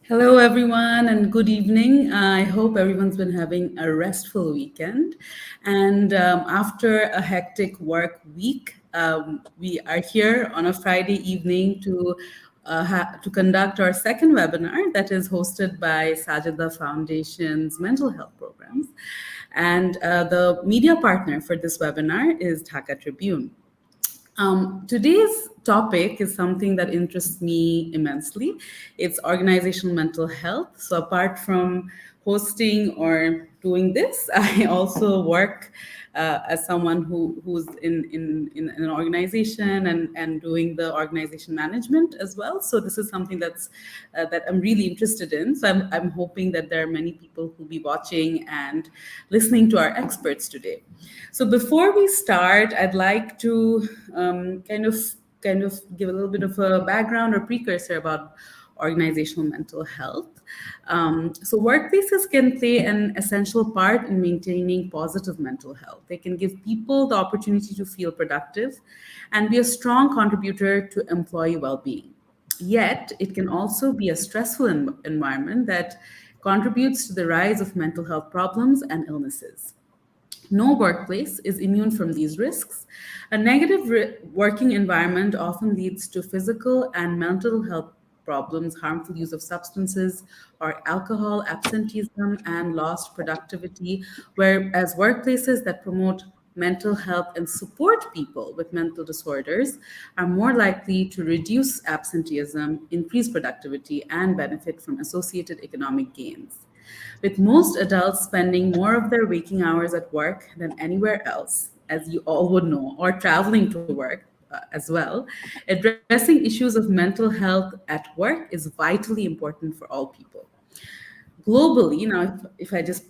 Hello, everyone, and good evening. I hope everyone's been having a restful weekend. And after a hectic work week, we are here on a Friday evening to conduct our second webinar that is hosted by Sajida Foundation's mental health programs. And the media partner for this webinar is Dhaka Tribune. Today's topic is something that interests me immensely. It's organizational mental health. So, apart from hosting or doing this, I also work as someone who's in an organization and doing the organization management as well. So, this is something that I'm really interested in. So, I'm hoping that there are many people who'll be watching and listening to our experts today. So before we start, I'd like to kind of give a little bit of a background or precursor about organizational mental health. So workplaces can play an essential part in maintaining positive mental health. They can give people the opportunity to feel productive and be a strong contributor to employee well-being. Yet, it can also be a stressful environment that contributes to the rise of mental health problems and illnesses. No workplace is immune from these risks. A negative working environment often leads to physical and mental health problems, harmful use of substances or alcohol, absenteeism, and lost productivity, whereas workplaces that promote mental health and support people with mental disorders are more likely to reduce absenteeism, increase productivity, and benefit from associated economic gains. With most adults spending more of their waking hours at work than anywhere else, as you all would know, or traveling to work as well, addressing issues of mental health at work is vitally important for all people. Globally, now, if I just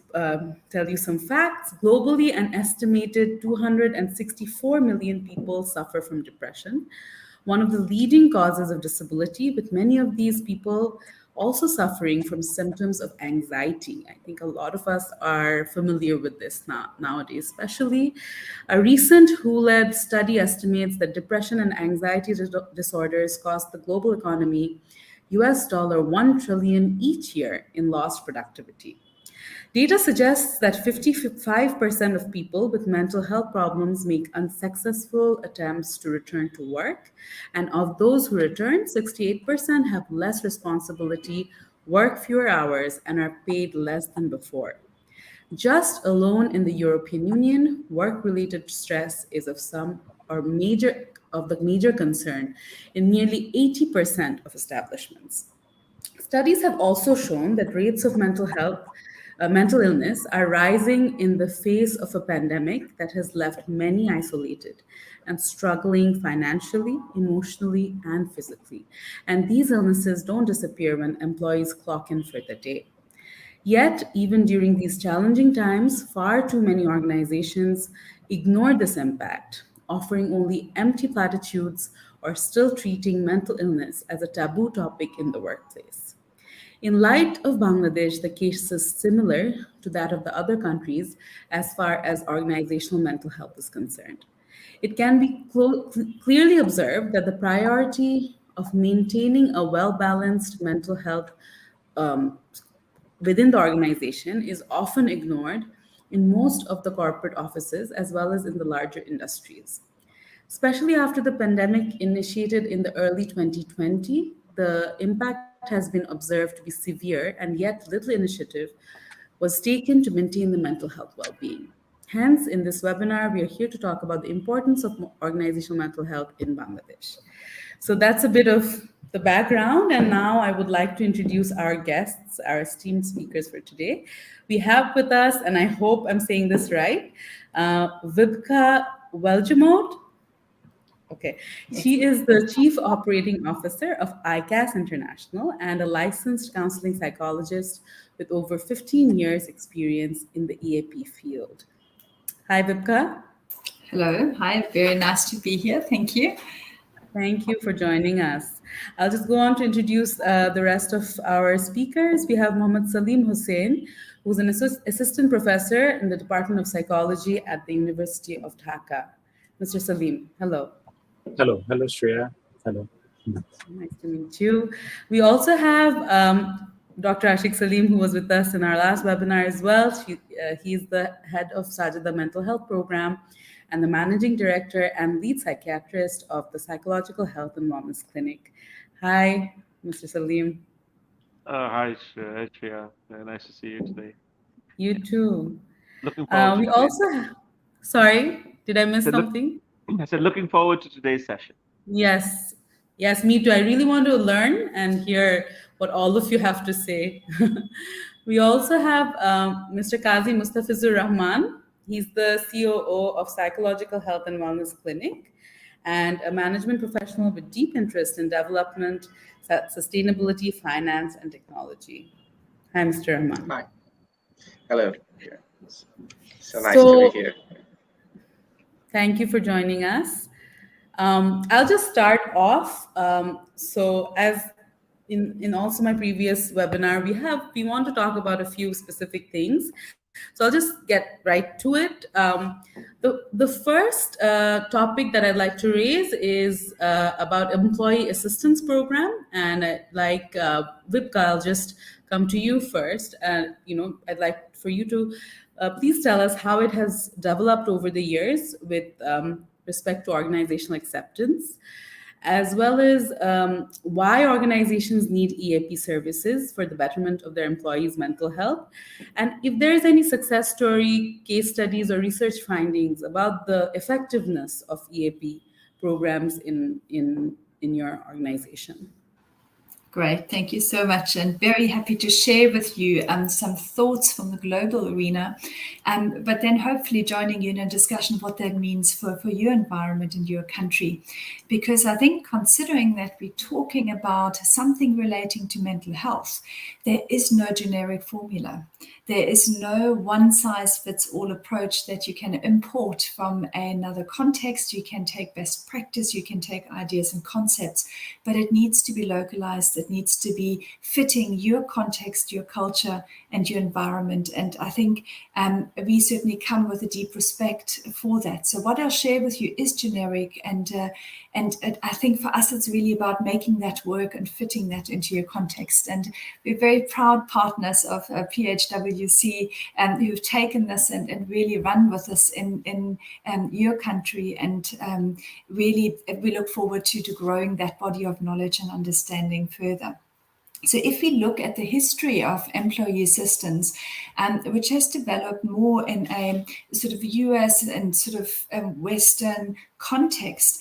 tell you some facts, globally, an estimated 264 million people suffer from depression, one of the leading causes of disability, with many of these people also suffering from symptoms of anxiety. I think a lot of us are familiar with this nowadays, especially. A recent WHO-led study estimates that depression and anxiety disorders cost the global economy US $1 trillion each year in lost productivity. Data suggests that 55% of people with mental health problems make unsuccessful attempts to return to work. And of those who return, 68% have less responsibility, work fewer hours, and are paid less than before. Just alone in the European Union, work-related stress is of the major concern in nearly 80% of establishments. Studies have also shown that rates of mental illness are rising in the face of a pandemic that has left many isolated and struggling financially, emotionally, and physically. And these illnesses don't disappear when employees clock in for the day. Yet, even during these challenging times, far too many organizations ignore this impact, offering only empty platitudes or still treating mental illness as a taboo topic in the workplace. In light of Bangladesh, the case is similar to that of the other countries as far as organizational mental health is concerned. It can be clearly observed that the priority of maintaining a well balanced mental health um, within the organization is often ignored in most of the corporate offices as well as in the larger industries. Especially after the pandemic initiated in the early 2020, the impact has been observed to be severe, and yet little initiative was taken to maintain the mental health well-being. Hence, in this webinar, we are here to talk about the importance of organizational mental health in Bangladesh. So that's a bit of the background, and now I would like to introduce our guests, our esteemed speakers for today. We have with us, and I hope I'm saying this right, Vibka Welgemode. Okay. She is the Chief Operating Officer of ICAS International and a licensed counseling psychologist with over 15 years experience in the EAP field. Hi, Vibka. Hello. Hi. Very nice to be here. Thank you. Thank you for joining us. I'll just go on to introduce the rest of our speakers. We have Mohammed Salim Hussain, who's an assistant professor in the Department of Psychology at the University of Dhaka. Mr. Salim, hello. Hello, Shreya. Hello. Nice to meet you. We also have Dr. Ashik Salim, who was with us in our last webinar as well. He's the head of Sajida Mental Health Program and the managing director and lead psychiatrist of the Psychological Health and Wellness Clinic. Hi, Mr. Salim. Hi, Shreya. Nice to see you today. You too. Looking forward to We today's also, sorry, did I I miss said, look, something? I said looking forward to today's session. Yes, yes, me too. I really want to learn and hear what all of you have to say. We also have Mr. Qazi Mustafizur Rahman. He's the COO of Psychological Health and Wellness Clinic and a management professional with deep interest in development, sustainability, finance, and technology. Hi, Mr. Rahman. Hi. Hello. So nice to be So, here. thank you for joining us. I'll just start off. So as in also my previous webinar, we want to talk about a few specific things. So I'll just get right to it. The first topic that I'd like to raise is about employee assistance program, and Vipka, I'll just come to you first. And I'd like for you to please tell us how it has developed over the years with respect to organizational acceptance, as well as why organizations need EAP services for the betterment of their employees' mental health, and if there is any success story, case studies, or research findings about the effectiveness of EAP programs in your organization. Great, thank you so much, and very happy to share with you some thoughts from the global arena, but then hopefully joining you in a discussion of what that means for your environment and your country. Because I think considering that we're talking about something relating to mental health, there is no generic formula. There is no one-size-fits-all approach that you can import from another context. You can take best practice, you can take ideas and concepts, but it needs to be localized. It needs to be fitting your context, your culture, and your environment. And I think we certainly come with a deep respect for that. So what I'll share with you is generic, and I think for us it's really about making that work and fitting that into your context. And we're very proud partners of PHWC who've taken this and really run with us in your country, and really we look forward to growing that body of knowledge and understanding further. So if we look at the history of employee assistance, which has developed more in a sort of US and sort of Western context,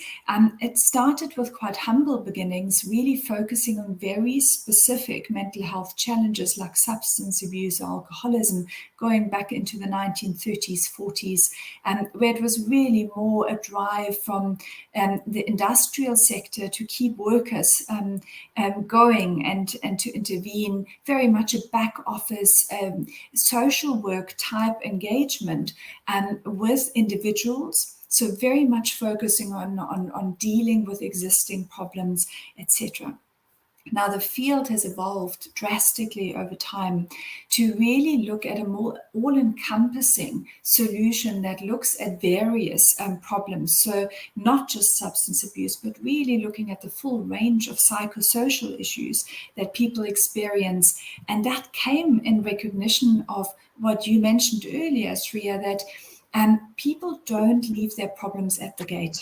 it started with quite humble beginnings, really focusing on very specific mental health challenges like substance abuse or alcoholism, going back into the 1930s, 40s, where it was really more a drive from the industrial sector to keep workers going and to intervene, very much a back office social work type engagement with individuals. So very much focusing on dealing with existing problems, etc. Now, the field has evolved drastically over time to really look at a more all-encompassing solution that looks at various problems. So not just substance abuse, but really looking at the full range of psychosocial issues that people experience. And that came in recognition of what you mentioned earlier, Shreya, that people don't leave their problems at the gate.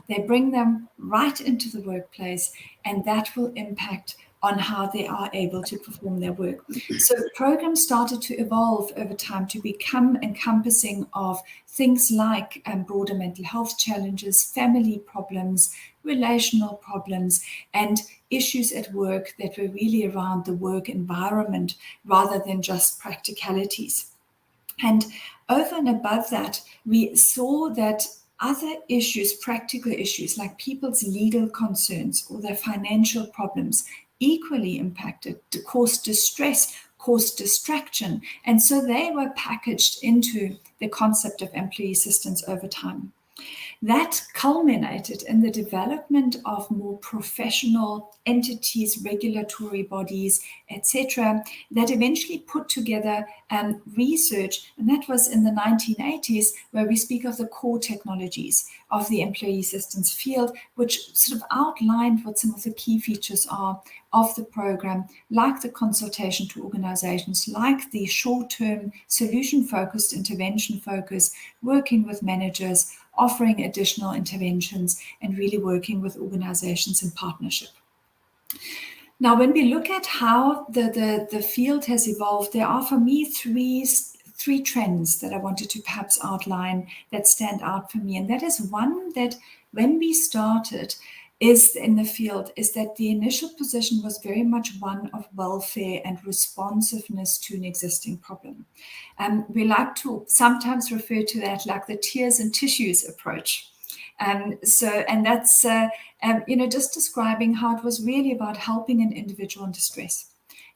They bring them right into the workplace, and that will impact on how they are able to perform their work. So the program started to evolve over time to become encompassing of things like broader mental health challenges, family problems, relational problems, and issues at work that were really around the work environment rather than just practicalities. And over and above that, we saw that other issues, practical issues like people's legal concerns or their financial problems, equally impacted, caused distress, caused distraction. And so they were packaged into the concept of employee assistance over time. That culminated in the development of more professional entities, regulatory bodies, etc., that eventually put together research, and that was in the 1980s, where we speak of the core technologies of the employee assistance field, which sort of outlined what some of the key features are of the program, like the consultation to organizations, like the short-term solution-focused intervention focus, working with managers, offering additional interventions, and really working with organizations in partnership. Now, when we look at how the field has evolved, there are for me three trends that I wanted to perhaps outline that stand out for me. And that is one, that when we started is in the field, is that the initial position was very much one of welfare and responsiveness to an existing problem. We like to sometimes refer to that like the tears and tissues approach. And that's just describing how it was really about helping an individual in distress.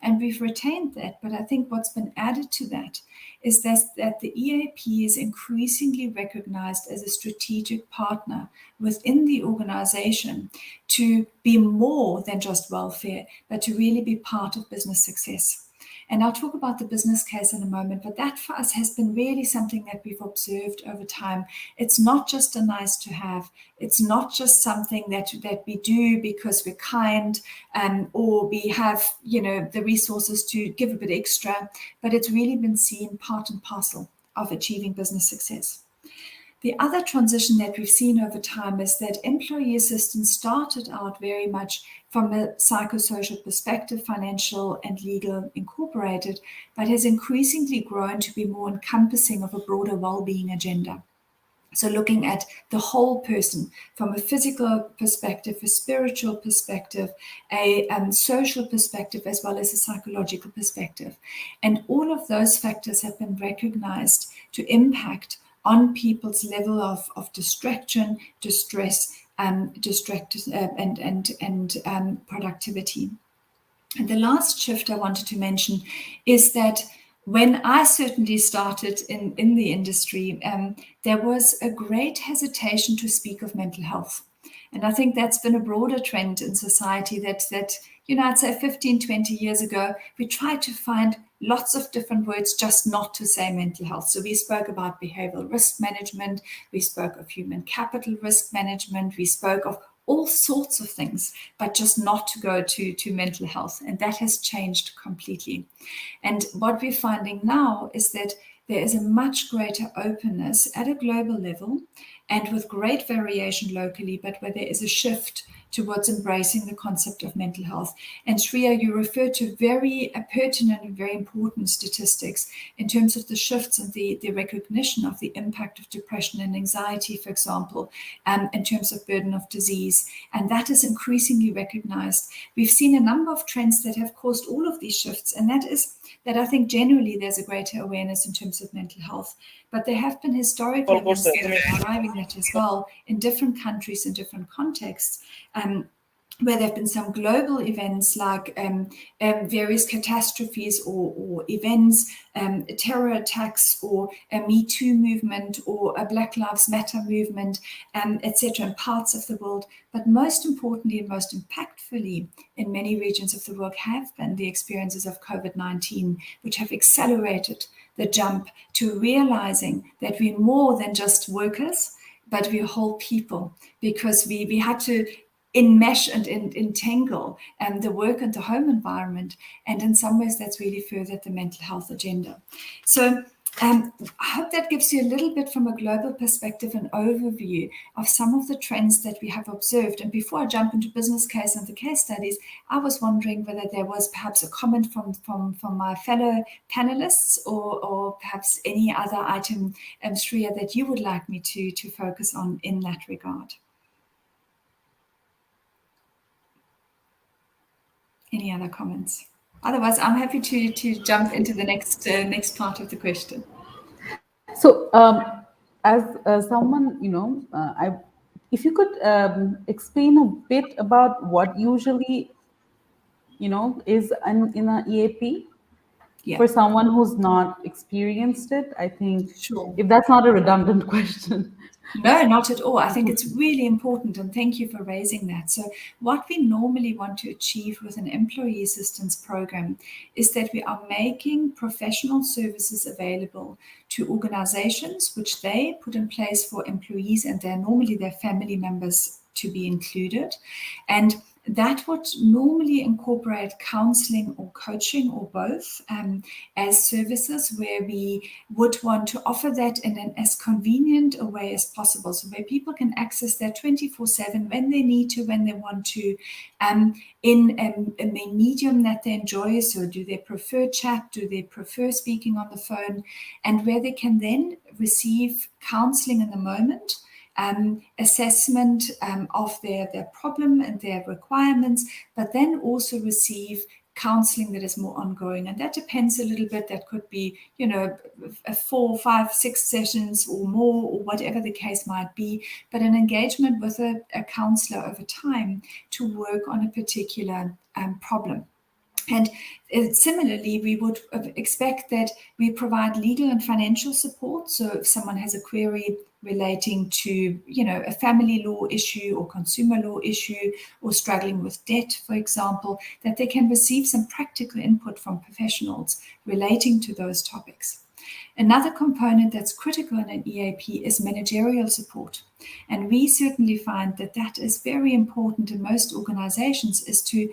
And we've retained that, but I think what's been added to that is that the EAP is increasingly recognized as a strategic partner within the organization to be more than just welfare, but to really be part of business success. And I'll talk about the business case in a moment, but that for us has been really something that we've observed over time. It's not just a nice to have. It's not just something that we do because we're kind or we have, the resources to give a bit extra, but it's really been seen part and parcel of achieving business success. The other transition that we've seen over time is that employee assistance started out very much from a psychosocial perspective, financial and legal incorporated, but has increasingly grown to be more encompassing of a broader well-being agenda. So looking at the whole person from a physical perspective, a spiritual perspective, a social perspective, as well as a psychological perspective. And all of those factors have been recognized to impact on people's level of distraction, distress, and productivity. And the last shift I wanted to mention is that when I certainly started in the industry, there was a great hesitation to speak of mental health. And I think that's been a broader trend in society that I'd say 15, 20 years ago, we tried to find lots of different words just not to say mental health. So we spoke about behavioral risk management, we spoke of human capital risk management, we spoke of all sorts of things, but just not to go to mental health. And that has changed completely. And what we're finding now is that there is a much greater openness at a global level and with great variation locally, but where there is a shift towards embracing the concept of mental health. And Shreya, you refer to very pertinent and very important statistics in terms of the shifts and the recognition of the impact of depression and anxiety, for example, in terms of burden of disease. And that is increasingly recognized. We've seen a number of trends that have caused all of these shifts, and that is that I think generally there's a greater awareness in terms of mental health. But there have been historical events that are driving that as well in different countries, in different contexts, where there have been some global events like various catastrophes or events, terror attacks, or a Me Too movement, or a Black Lives Matter movement, etc., in parts of the world. But most importantly and most impactfully in many regions of the world have been the experiences of COVID-19, which have accelerated the jump to realizing that we're more than just workers, but we're whole people, because we had to enmesh and entangle the work and the home environment. And in some ways, that's really furthered the mental health agenda. So I hope that gives you a little bit from a global perspective an overview of some of the trends that we have observed. And before I jump into business case and the case studies, I was wondering whether there was perhaps a comment from my fellow panelists or perhaps any other item, Shreya, that you would like me to focus on in that regard. Any other comments? Otherwise, I'm happy to jump into the next part of the question. So, as someone, if you could explain a bit about what usually, is in an EAP. Yeah. For someone who's not experienced it, I think, Sure. if that's not a redundant question. No, not at all. I think it's really important, and thank you for raising that. So what we normally want to achieve with an employee assistance program is that we are making professional services available to organizations which they put in place for employees, and they're normally their family members to be included. And that would normally incorporate counseling or coaching or both as services, where we would want to offer that in an as convenient a way as possible, so where people can access that 24/7 when they need to, when they want to, in a medium that they enjoy. So do they prefer chat? Do they prefer speaking on the phone? And where they can then receive counseling in the moment, assessment of their problem and their requirements, but then also receive counseling that is more ongoing. And that depends a little bit. That could be, 4, 5, 6 sessions or more, or whatever the case might be, but an engagement with a counselor over time to work on a particular problem. And similarly, we would expect that we provide legal and financial support. So if someone has a query relating to, a family law issue or consumer law issue, or struggling with debt, for example, that they can receive some practical input from professionals relating to those topics. Another component that's critical in an EAP is managerial support. And we certainly find that that is very important in most organizations, is to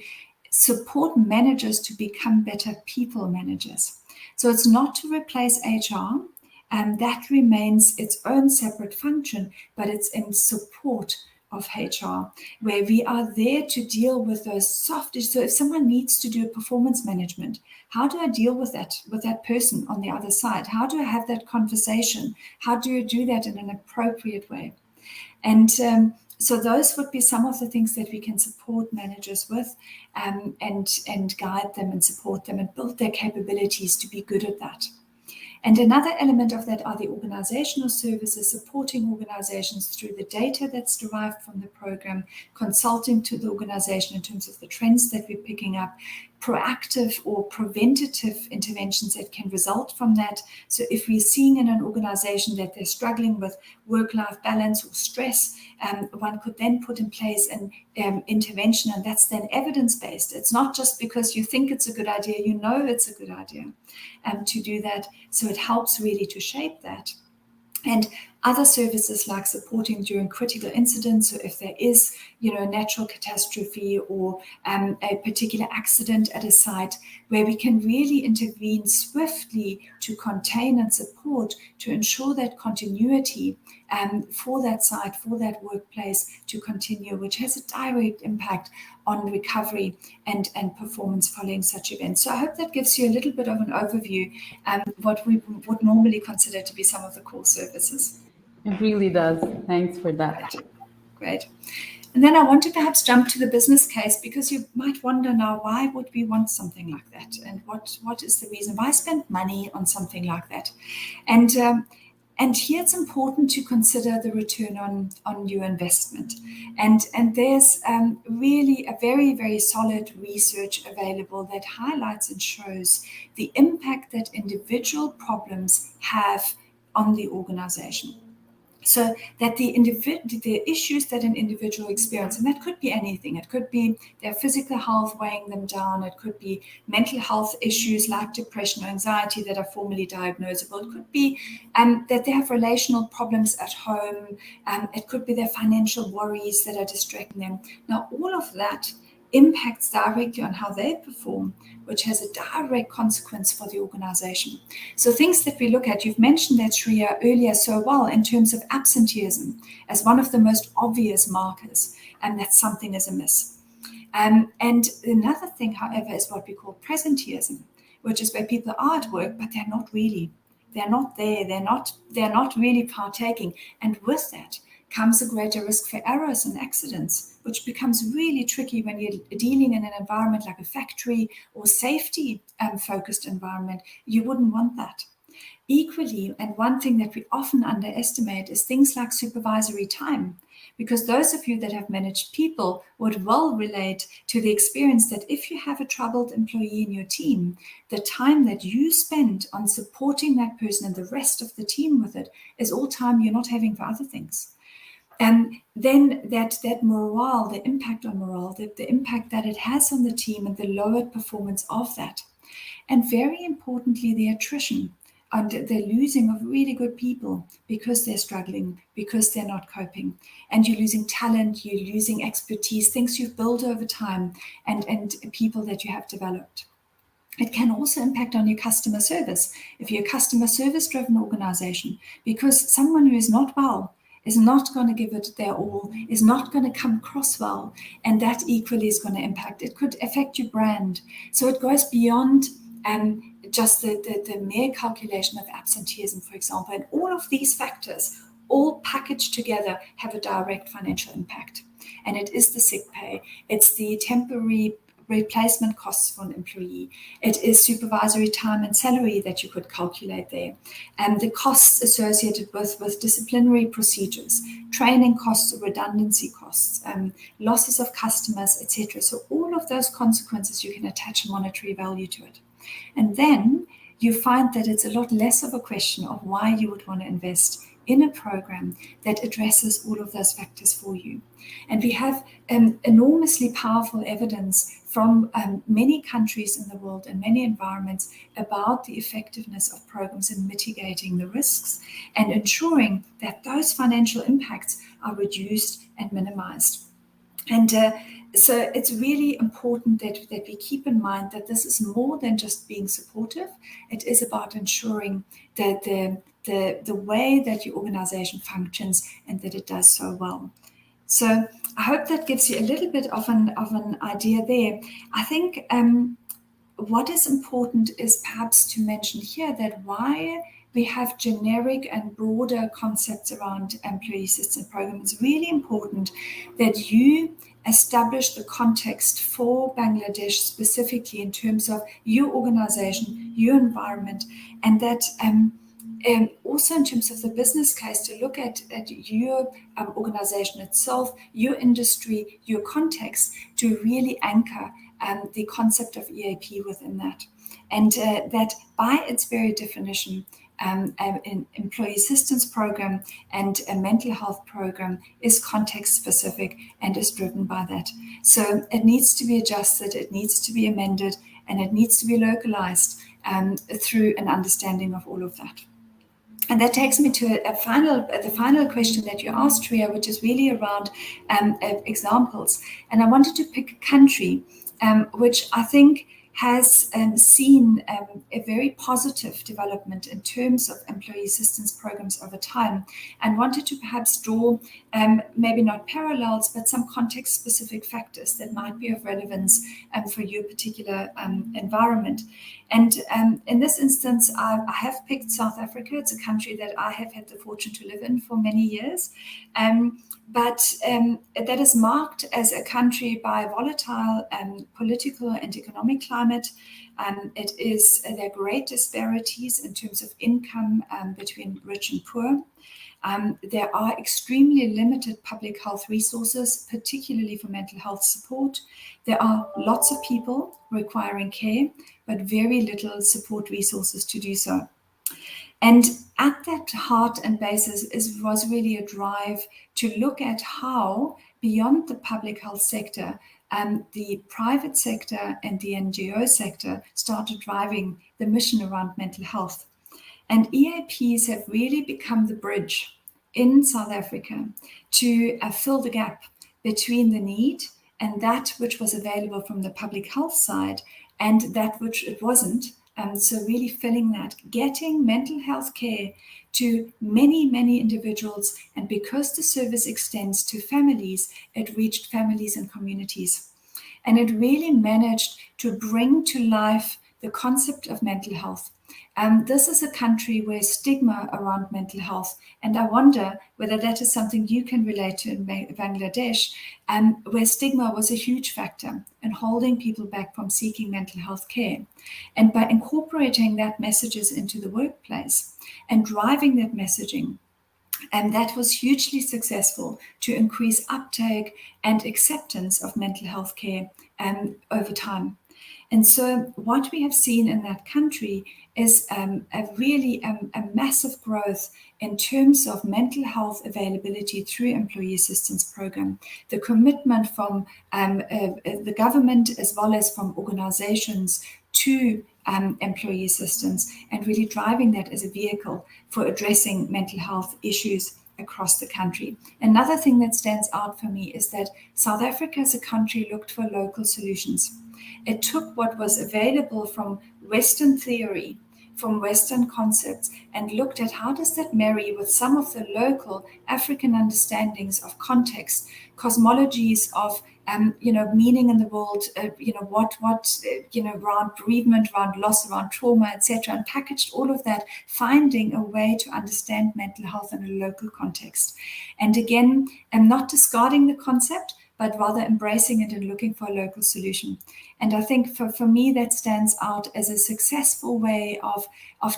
support managers to become better people managers. So it's not to replace HR, and that remains its own separate function, but it's in support of HR, where we are there to deal with those soft issues. So if someone needs to do performance management, how do I deal with that person on the other side? How do I have that conversation? How do you do that in an appropriate way? And so those would be some of the things that we can support managers with, and guide them and support them and build their capabilities to be good at that. And another element of that are the organizational services, supporting organizations through the data that's derived from the program, consulting to the organization in terms of the trends that we're picking up, proactive or preventative interventions that can result from that. So if we're seeing in an organization that they're struggling with work-life balance or stress, one could then put in place an intervention, and that's then evidence-based. It's not just because you think it's a good idea, it's a good idea to do that. So it helps really to shape that. And other services like supporting during critical incidents, so if there is, a natural catastrophe or a particular accident at a site, where we can really intervene swiftly to contain and support, to ensure that continuity for that site, for that workplace to continue, which has a direct impact on recovery and performance following such events. So I hope that gives you a little bit of an overview what we would normally consider to be some of the core services. It really does. Thanks for that. Great. And then I want to perhaps jump to the business case, because you might wonder now, why would we want something like that? And what is the reason? Why spend money on something like that? And here it's important to consider the return on your investment. And there's really a very, very solid research available that highlights and shows the impact that individual problems have on the organization. So that the issues that an individual experiences, and that could be anything. It could be their physical health weighing them down. It could be mental health issues like depression or anxiety that are formally diagnosable. It could be that they have relational problems at home. It could be their financial worries that are distracting them. Now, all of that impacts directly on how they perform, which has a direct consequence for the organization. So things that we look at, you've mentioned that, Shreya, earlier so well, in terms of absenteeism as one of the most obvious markers, and that something is amiss. And another thing, however, is what we call presenteeism, which is where people are at work, but they're not really. They're not there. They're not really partaking. And with that comes a greater risk for errors and accidents, which becomes really tricky when you're dealing in an environment like a factory or safety-focused environment. You wouldn't want that. Equally, and one thing that we often underestimate is things like supervisory time, because those of you that have managed people would well relate to the experience that if you have a troubled employee in your team, the time that you spend on supporting that person and the rest of the team with it is all time you're not having for other things. And then that morale, the impact on morale, the impact that it has on the team and the lowered performance of that. And very importantly, the attrition and the losing of really good people because they're struggling, because they're not coping. And you're losing talent, you're losing expertise, things you've built over time, and people that you have developed. It can also impact on your customer service. If you're a customer service driven organization, because someone who is not well is not going to give it their all, is not going to come across well, and that equally is going to impact. It could affect your brand. So it goes beyond just the mere calculation of absenteeism, for example. And all of these factors, all packaged together, have a direct financial impact. And it is the sick pay, it's the temporary replacement costs for an employee, it is supervisory time and salary that you could calculate there, and the costs associated with disciplinary procedures, training costs, redundancy costs, losses of customers, etc. So all of those consequences, you can attach a monetary value to it. And then you find that it's a lot less of a question of why you would want to invest in a program that addresses all of those factors for you. And we have enormously powerful evidence from many countries in the world and many environments about the effectiveness of programs in mitigating the risks and ensuring that those financial impacts are reduced and minimized. And so it's really important that we keep in mind that this is more than just being supportive. It is about ensuring that the way that your organization functions and that it does so well. So I hope that gives you a little bit of an idea there. I think what is important is perhaps to mention here that why we have generic and broader concepts around employee assistance programs. It's really important that you establish the context for Bangladesh specifically in terms of your organization, your environment, and that also in terms of the business case to look at your organization itself, your industry, your context, to really anchor the concept of EAP within that. And that by its very definition, an employee assistance program and a mental health program is context specific and is driven by that. So it needs to be adjusted, it needs to be amended, and it needs to be localized through an understanding of all of that. And that takes me to the final question that you asked, Ria, which is really around examples. And I wanted to pick a country which I think has seen a very positive development in terms of employee assistance programs over time, and wanted to perhaps draw maybe not parallels, but some context-specific factors that might be of relevance for your particular environment. And in this instance, I have picked South Africa. It's a country that I have had the fortune to live in for many years. But that is marked as a country by volatile political and economic climate. There are great disparities in terms of income between rich and poor. There are extremely limited public health resources, particularly for mental health support. There are lots of people requiring care, but very little support resources to do so. And at that heart and basis was really a drive to look at how, beyond the public health sector, the private sector and the NGO sector started driving the mission around mental health. And EAPs have really become the bridge in South Africa to fill the gap between the need and that which was available from the public health side and that which it wasn't. So really filling that, getting mental health care to many, many individuals. And because the service extends to families, it reached families and communities. And it really managed to bring to life the concept of mental health This is a country where stigma around mental health, and I wonder whether that is something you can relate to in Bangladesh, where stigma was a huge factor in holding people back from seeking mental health care. And by incorporating that messages into the workplace and driving that messaging, and that was hugely successful to increase uptake and acceptance of mental health care over time. And so what we have seen in that country is a massive growth in terms of mental health availability through employee assistance program. The commitment from the government as well as from organizations to employee assistance, and really driving that as a vehicle for addressing mental health issues across the country. Another thing that stands out for me is that South Africa as a country looked for local solutions. It took what was available from Western theory, from Western concepts, and looked at how does that marry with some of the local African understandings of context, cosmologies of meaning in the world, around bereavement, around loss, around trauma, etc., and packaged all of that, finding a way to understand mental health in a local context. And again, I'm not discarding the concept, but rather embracing it and looking for a local solution. And I think for me, that stands out as a successful way of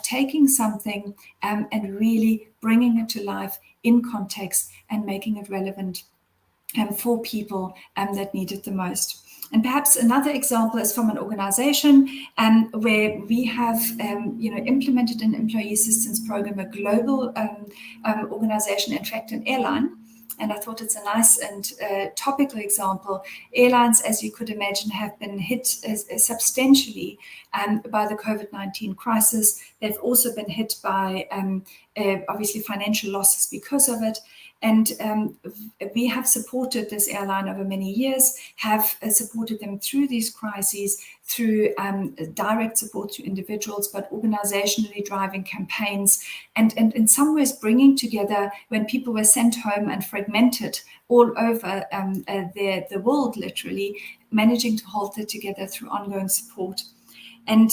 taking something and really bringing it to life in context and making it relevant for people that need it the most. And perhaps another example is from an organization where we have implemented an employee assistance program, a global organization, in fact an airline. And I thought it's a nice and topical example. Airlines, as you could imagine, have been hit substantially by the COVID-19 crisis. They've also been hit by obviously financial losses because of it. And we have supported this airline over many years, have supported them through these crises, through direct support to individuals, but organizationally driving campaigns, and in some ways bringing together, when people were sent home and fragmented all over the world, literally, managing to hold it together through ongoing support. And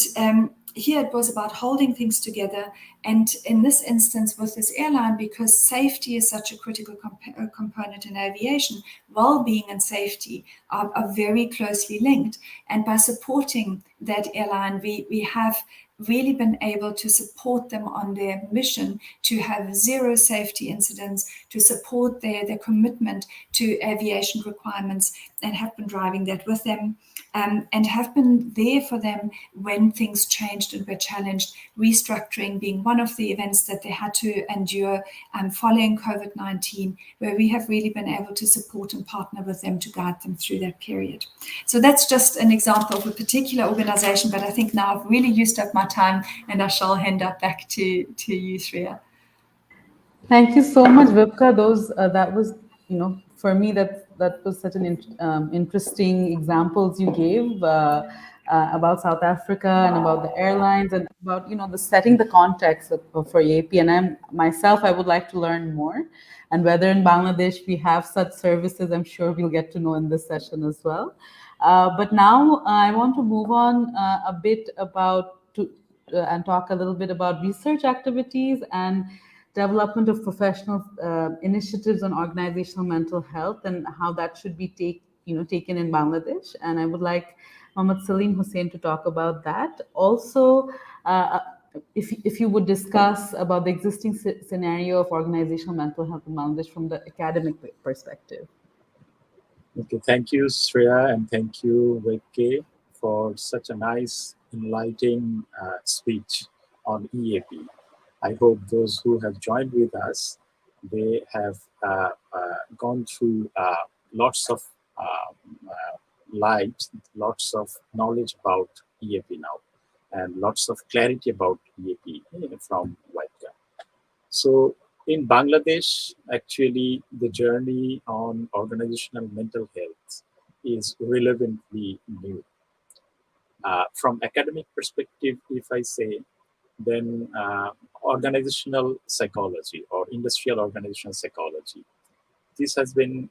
here it was about holding things together. And in this instance with this airline, because safety is such a critical component in aviation, well-being and safety are very closely linked. And by supporting that airline, we have really been able to support them on their mission to have zero safety incidents, to support their commitment to aviation requirements, and have been driving that with them, and have been there for them when things changed and were challenged, restructuring being one of the events that they had to endure following COVID-19, where we have really been able to support and partner with them to guide them through that period. So that's just an example of a particular organization, but I think now I've really used up my time, and I shall hand up back to you, Shreya. Thank you so much, Vipka. That was, for me, that was such an interesting examples you gave about South Africa and about the airlines and about, the setting the context for EAP. And I would like to learn more. And whether in Bangladesh we have such services, I'm sure we'll get to know in this session as well. But now I want to move on a bit and talk a little bit about research activities and development of professional initiatives on organizational mental health and how that should be taken in Bangladesh. And I would like Mohammad Salim Hussain to talk about that. Also, if you would discuss about the existing scenario of organizational mental health in Bangladesh from the academic perspective. Okay, thank you, Shreya, and thank you, Vipka, for such a nice, enlightening speech on EAP. I hope those who have joined with us, they have gone through lots of light, lots of knowledge about EAP now, and lots of clarity about EAP from Vipka. So in Bangladesh, actually, the journey on organizational mental health is relevantly new. From academic perspective, if I say, then organizational psychology or industrial organizational psychology. This has been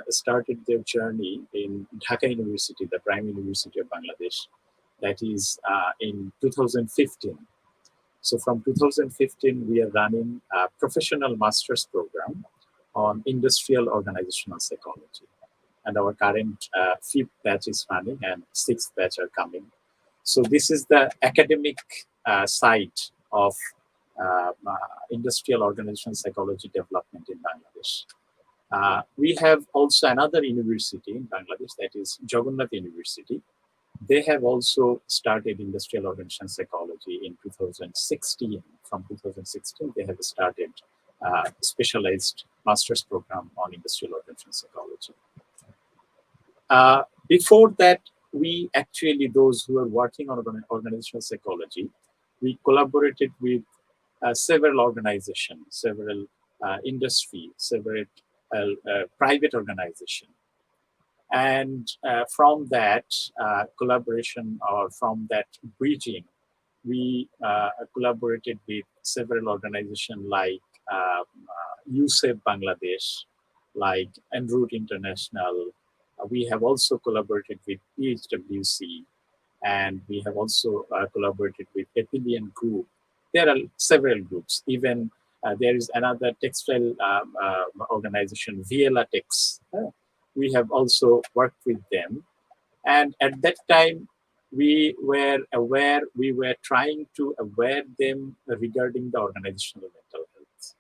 started their journey in Dhaka University, the Prime University of Bangladesh. That is in 2015. So from 2015, we are running a professional master's program on industrial organizational psychology. And our current fifth batch is running and sixth batch are coming. So this is the academic side of industrial organizational psychology development in Bangladesh. We have also another university in Bangladesh, that is Jagannath University. They have also started industrial organizational psychology in 2016. From 2016, they have started specialized master's program on industrial organizational psychology. Before that, we actually, those who are working on organizational psychology, we collaborated with several organizations, several industry, several private organizations. And from that collaboration, or from that bridging, we collaborated with several organizations like USAID Bangladesh, like En route International. We have also collaborated with PHWC, and we have also collaborated with Epilian Group. There are several groups. Even there is another textile organization, Viela Tex. We have also worked with them. And at that time, we were aware, we were trying to aware them regarding the organizational mental health.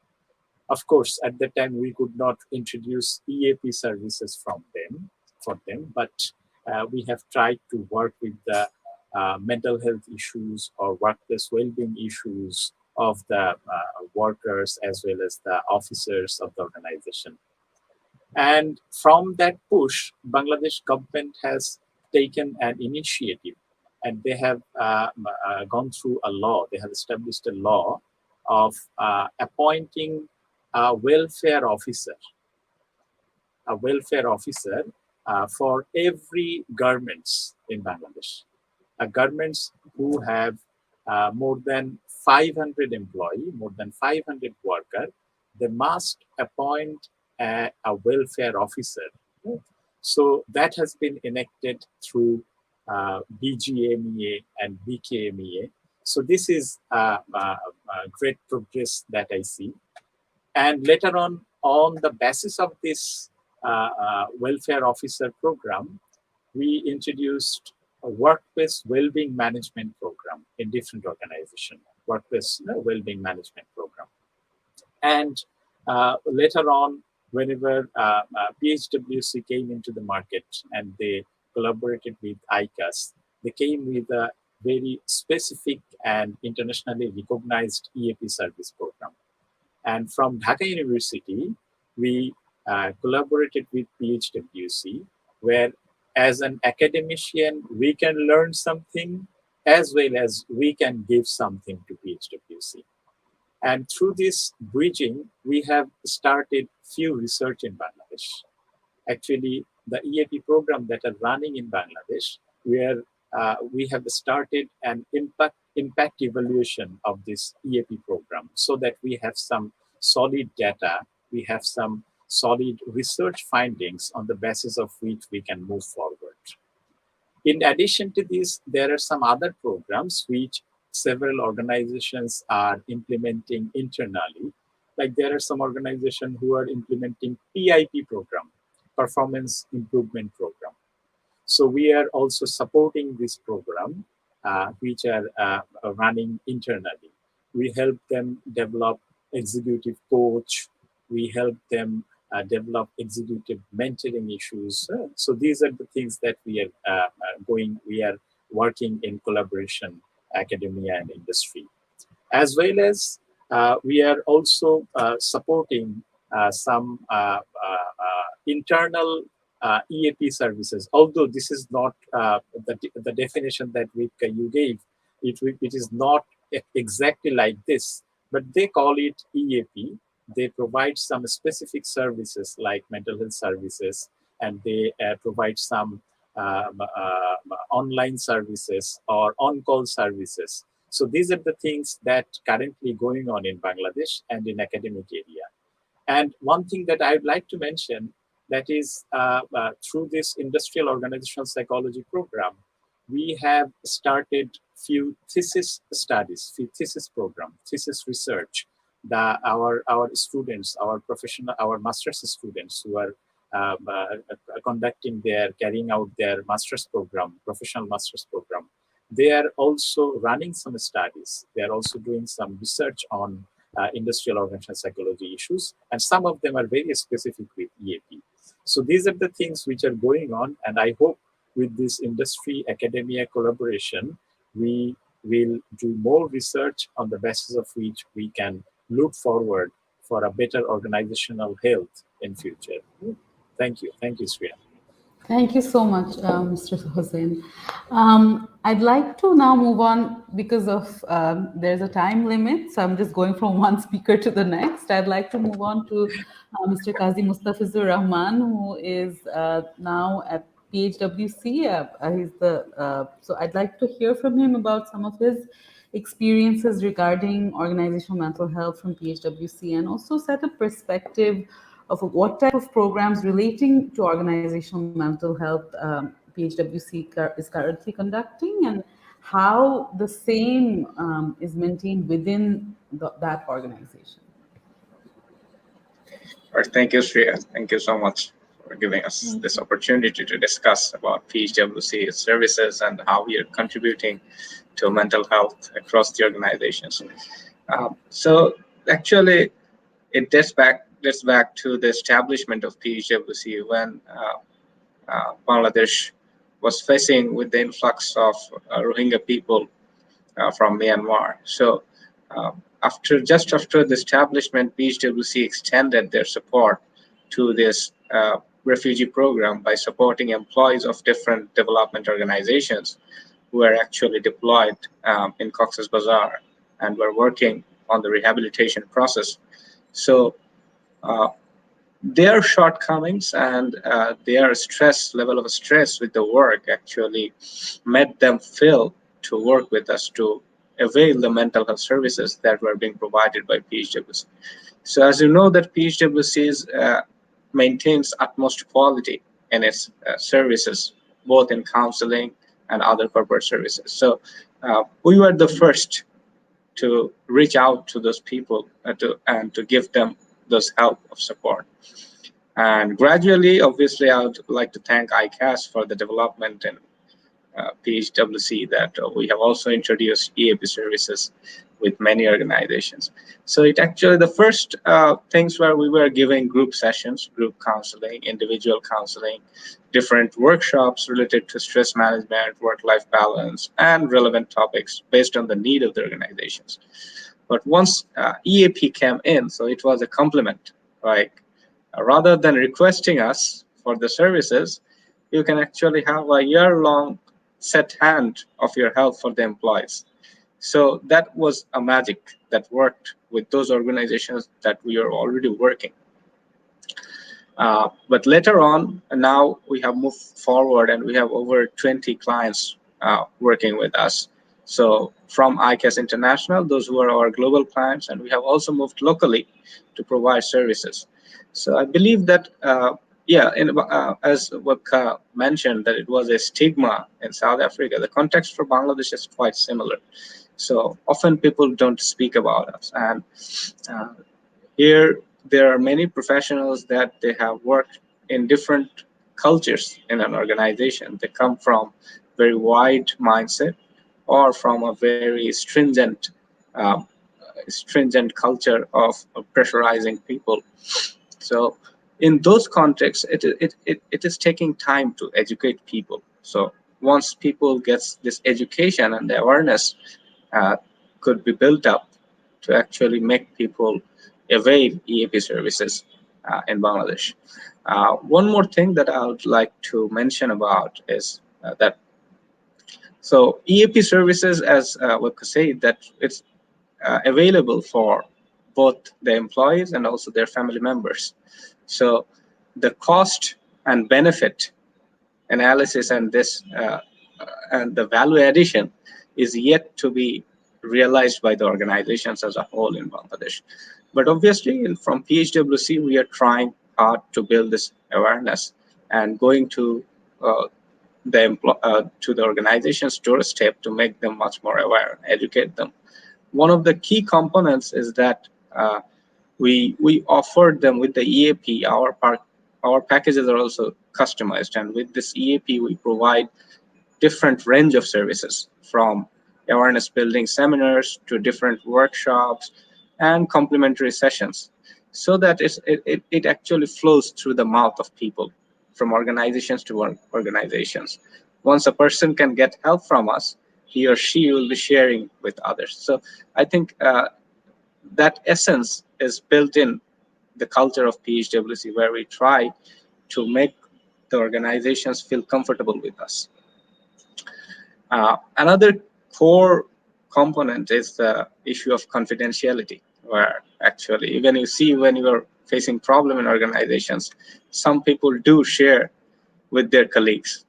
Of course, at that time, we could not introduce EAP services for them, but we have tried to work with the mental health issues or workplace well-being issues of the workers as well as the officers of the organization. And from that push, Bangladesh government has taken an initiative, and they have gone through a law. They have established a law of appointing a welfare officer for every garments in Bangladesh. Governments who have more than 500 employees, more than 500 workers, they must appoint a welfare officer. So that has been enacted through BGMEA and BKMEA. So this is a great progress that I see. And later on the basis of this welfare officer program, we introduced a workplace well-being management program in different organizations, workplace well-being management program. And later on, whenever PHWC came into the market and they collaborated with ICAS, they came with a very specific and internationally recognized EAP service program. And from Dhaka University, we collaborated with PHWC, where as an academician, we can learn something as well as we can give something to PHWC. And through this bridging, we have started few research in Bangladesh. Actually, the EAP program that are running in Bangladesh, where we have started an impact evaluation of this EAP program, so that we have some solid data, we have some solid research findings on the basis of which we can move forward. In addition to this, there are some other programs which several organizations are implementing internally. Like there are some organizations who are implementing PIP program, Performance Improvement Program. So we are also supporting this program, which are running internally. We help them develop executive coach. We help them develop executive mentoring issues. So these are the things that we are we are working in collaboration, academia and industry. As well as we are also supporting some internal EAP services. Although this is not the definition that you gave, it is not exactly like this, but they call it EAP. They provide some specific services like mental health services, and they provide some online services or on-call services. So these are the things that currently going on in Bangladesh and in academic area. And one thing that I'd like to mention, that is through this industrial organizational psychology program, we have started few thesis studies, few thesis program, thesis research. Our students, our professional, our master's students who are carrying out their master's program, professional master's program, they are also running some studies. They are also doing some research on industrial organizational psychology issues, and some of them are very specific with EAP. So these are the things which are going on, and I hope with this industry academia collaboration, we will do more research on the basis of which we can look forward for a better organizational health in future. Thank you, Shreya. Thank you so much, Mr. Hussain. I'd like to now move on because of there's a time limit, so I'm just going from one speaker to the next. I'd like to move on to Mr. Qazi Mustafizur Rahman, who is now at PHWC. So I'd like to hear from him about some of his experiences regarding organizational mental health from PHWC, and also set a perspective of what type of programs relating to organizational mental health PHWC is currently conducting, and how the same is maintained within that organization. All right, thank you, Shreya. Thank you so much for giving us this opportunity to discuss about PHWC services and how we are contributing to mental health across the organizations. So actually, it dates back to the establishment of PHWC when Bangladesh was facing with the influx of Rohingya people from Myanmar. So after the establishment, PHWC extended their support to this refugee program by supporting employees of different development organizations who are actually deployed in Cox's Bazar and were working on the rehabilitation process. So their shortcomings and their level of stress with the work actually made them feel to work with us to avail the mental health services that were being provided by PHWC. So as you know that PHWC maintains utmost quality in its services, both in counseling and other corporate services. So we were the first to reach out to those people and to give them those help of support. And gradually, obviously, I would like to thank ICAS for the development in PHWC that we have also introduced EAP services with many organizations. So it actually, the first things where we were giving group sessions, group counseling, individual counseling, different workshops related to stress management, work-life balance, and relevant topics based on the need of the organizations. But once EAP came in, so it was a complement, like rather than requesting us for the services, you can actually have a year-long set hand of your help for the employees. So that was a magic that worked with those organizations that we are already working. But later on, now we have moved forward and we have over 20 clients working with us. So from ICAS International, those who are our global clients, and we have also moved locally to provide services. So I believe that, as Waka mentioned, that it was a stigma in South Africa. The context for Bangladesh is quite similar. So often people don't speak about us. And here, there are many professionals that they have worked in different cultures in an organization. They come from very wide mindset or from a very stringent culture of pressurizing people. So in those contexts, it is taking time to educate people. So once people get this education and the awareness could be built up to actually make people avail EAP services in Bangladesh. One more thing that I would like to mention about is that so EAP services, as we could say, that it's available for both the employees and also their family members. So the cost and benefit analysis and this and the value addition is yet to be realized by the organizations as a whole in Bangladesh. But obviously, from PHWC, we are trying hard to build this awareness and going to to the organization's doorstep to make them much more aware, educate them. One of the key components is that we offered them with the EAP. Our packages are also customized, and with this EAP, we provide different range of services, from awareness building seminars to different workshops and complementary sessions, so that it actually flows through the mouth of people, from organizations to organizations. Once a person can get help from us, he or she will be sharing with others. So I think that essence is built in the culture of PHWC, where we try to make the organizations feel comfortable with us. Another core component is the issue of confidentiality, where actually, even you see when you are facing problem in organizations, some people do share with their colleagues,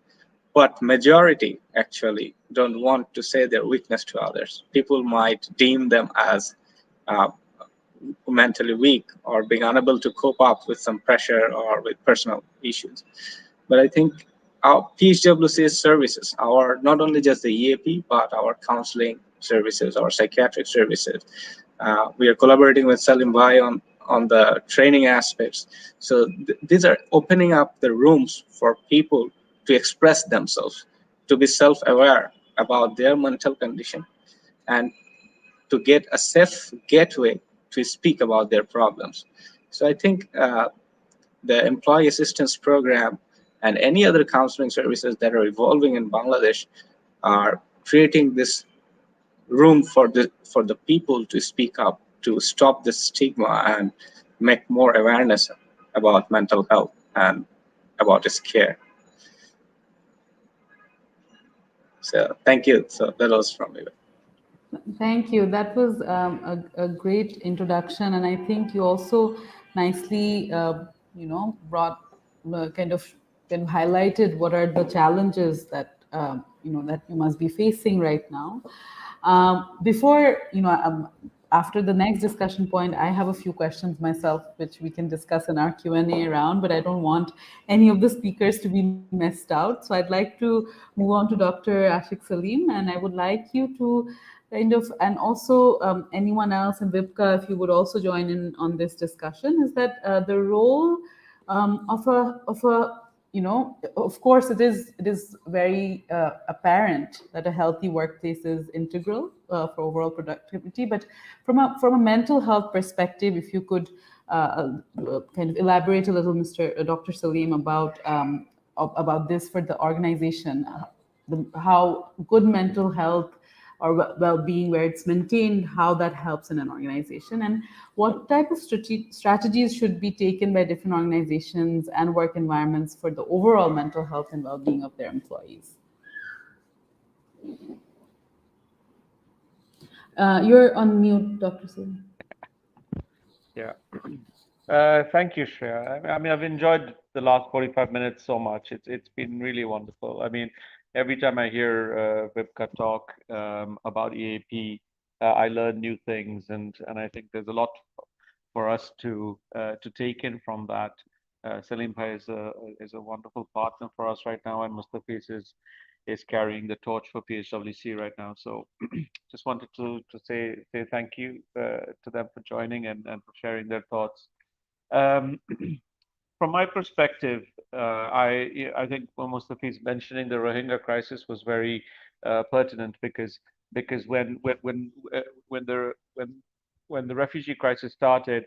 but majority actually don't want to say their weakness to others. People might deem them as mentally weak or being unable to cope up with some pressure or with personal issues. But I think our PHWC services, our not only just the EAP, but our counseling services, our psychiatric services. We are collaborating with Salim Bhai on the training aspects. So these are opening up the rooms for people to express themselves, to be self-aware about their mental condition, and to get a safe gateway to speak about their problems. So I think the employee assistance program and any other counseling services that are evolving in Bangladesh are creating this room for the people to speak up, to stop the stigma and make more awareness about mental health and about its care. So thank you. So that was from me. Thank you. That was a great introduction, and I think you also nicely, brought kind of highlighted what are the challenges that that you must be facing right now. Before after the next discussion point, I have a few questions myself, which we can discuss in our Q&A round, but I don't want any of the speakers to be missed out. So I'd like to move on to Dr. Ashik Salim, and I would like you to and also anyone else in Vipka, if you would also join in on this discussion, is that the role of a of course, it is very apparent that a healthy workplace is integral for overall productivity. But from a mental health perspective, if you could kind of elaborate a little, Dr. Salim, about this for the organization, how good mental health or well-being, where it's maintained, how that helps in an organization, and what type of strategies should be taken by different organizations and work environments for the overall mental health and well-being of their employees. You're on mute, Dr. Salim. Yeah. Thank you, Shreya. I mean, I've enjoyed the last 45 minutes so much. It's been really wonderful. I mean, every time I hear Vipka talk about EAP, I learn new things, and I think there's a lot for us to take in from that. Salim Bhai is a wonderful partner for us right now, and Mustafis is carrying the torch for PHWC right now. So just wanted to say thank you to them for joining and for sharing their thoughts. From my perspective, I think Mustafis mentioning the Rohingya crisis was very pertinent because when the refugee crisis started,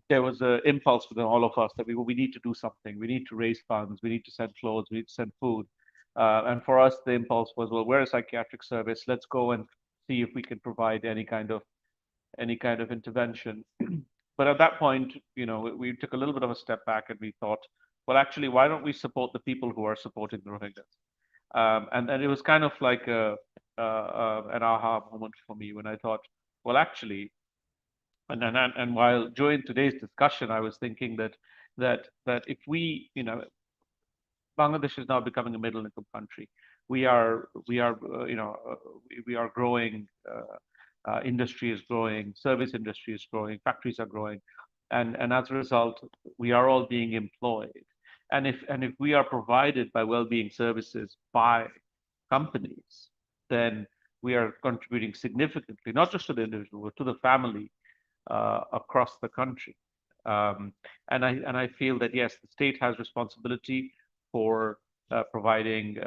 there was an impulse within all of us that we need to do something. We need to raise funds. We need to send clothes. We need to send food. And for us, the impulse was, well, we're a psychiatric service. Let's go and see if we can provide any kind of intervention. But at that point, we took a little bit of a step back and we thought, well, actually, why don't we support the people who are supporting the Rohingyas? And it was kind of like an aha moment for me when I thought, well, actually, and while during today's discussion, I was thinking that if we, Bangladesh is now becoming a middle-income country. We are growing. Industry is growing, service industry is growing, factories are growing, and as a result, we are all being employed. And if we are provided by well-being services by companies, then we are contributing significantly, not just to the individual, but to the family across the country. And I feel that yes, the state has responsibility for providing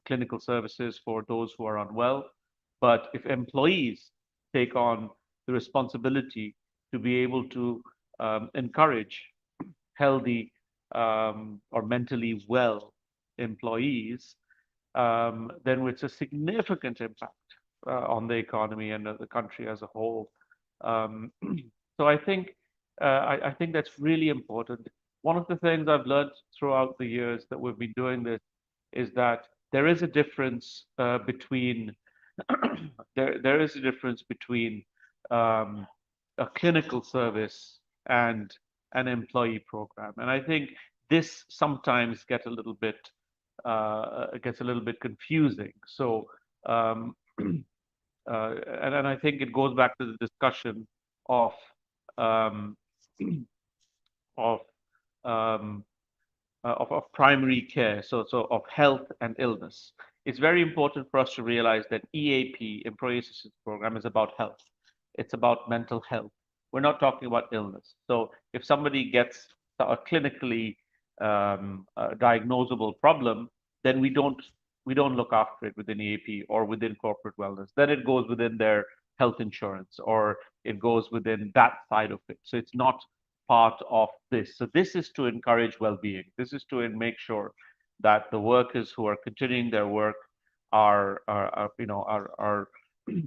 clinical services for those who are unwell. But if employees take on the responsibility to be able to encourage healthy or mentally well employees, then it's a significant impact on the economy and the country as a whole. So I think that's really important. One of the things I've learned throughout the years that we've been doing this is that there is a difference between there is a difference between a clinical service and an employee program, and I think this sometimes gets a little bit confusing. So, and I think it goes back to the discussion of um, of, um, of primary care, so of health and illness. It's very important for us to realize that EAP, Employee Assistance Program, is about health. It's about mental health. We're not talking about illness. So if somebody gets a clinically diagnosable problem, then we don't look after it within EAP or within corporate wellness. Then it goes within their health insurance, or it goes within that side of it. So it's not part of this. So this is to encourage well-being. This is to make sure that the workers who are continuing their work are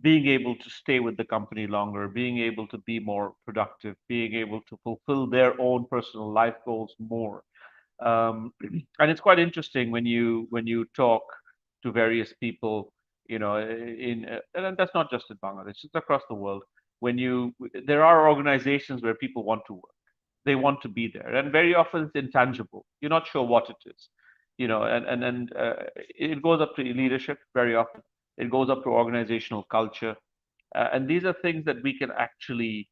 being able to stay with the company longer, being able to be more productive, being able to fulfill their own personal life goals more. And it's quite interesting when you talk to various people, and that's not just in Bangladesh, it's across the world. There are organizations where people want to work, they want to be there, and very often it's intangible. You're not sure what it is, and it goes up to leadership very often. It goes up to organizational culture, and these are things that we can actually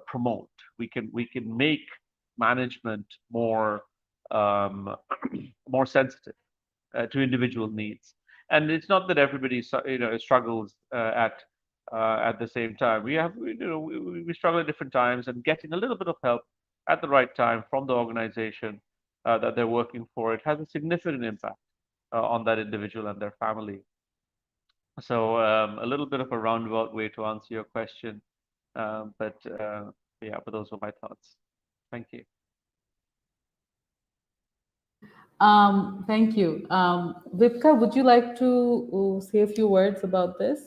promote. We can make management more more sensitive to individual needs. And it's not that everybody struggles at the same time. We struggle at different times, and getting a little bit of help at the right time from the organization that they're working for, it has a significant impact on that individual and their family. So a little bit of a roundabout way to answer your question, but those were my thoughts. Thank you. Thank you. Vipka, would you like to say a few words about this?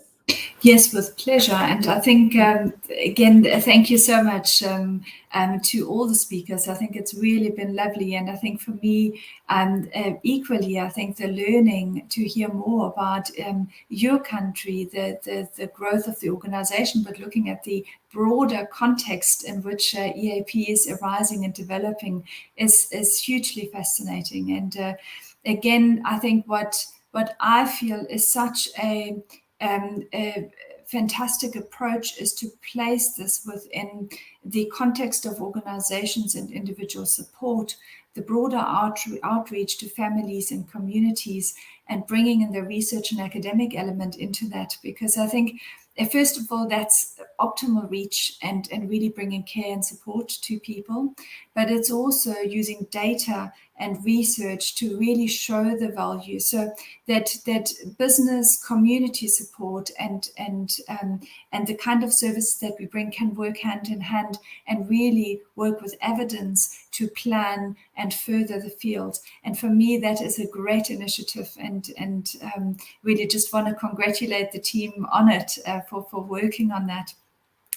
Yes, with pleasure. And I think, again, thank you so much to all the speakers. I think it's really been lovely. And I think for me, equally, I think the learning to hear more about your country, the growth of the organization, but looking at the broader context in which EAP is arising and developing is hugely fascinating. And again, I think what I feel is such a fantastic approach is to place this within the context of organizations and individual support, the broader outreach to families and communities, and bringing in the research and academic element into that, because I think first of all, that's optimal reach and really bringing care and support to people. But it's also using data and research to really show the value, so that business community support and the kind of services that we bring can work hand in hand and really work with evidence to plan and further the field. And for me, that is a great initiative, and really just want to congratulate the team on it for working on that.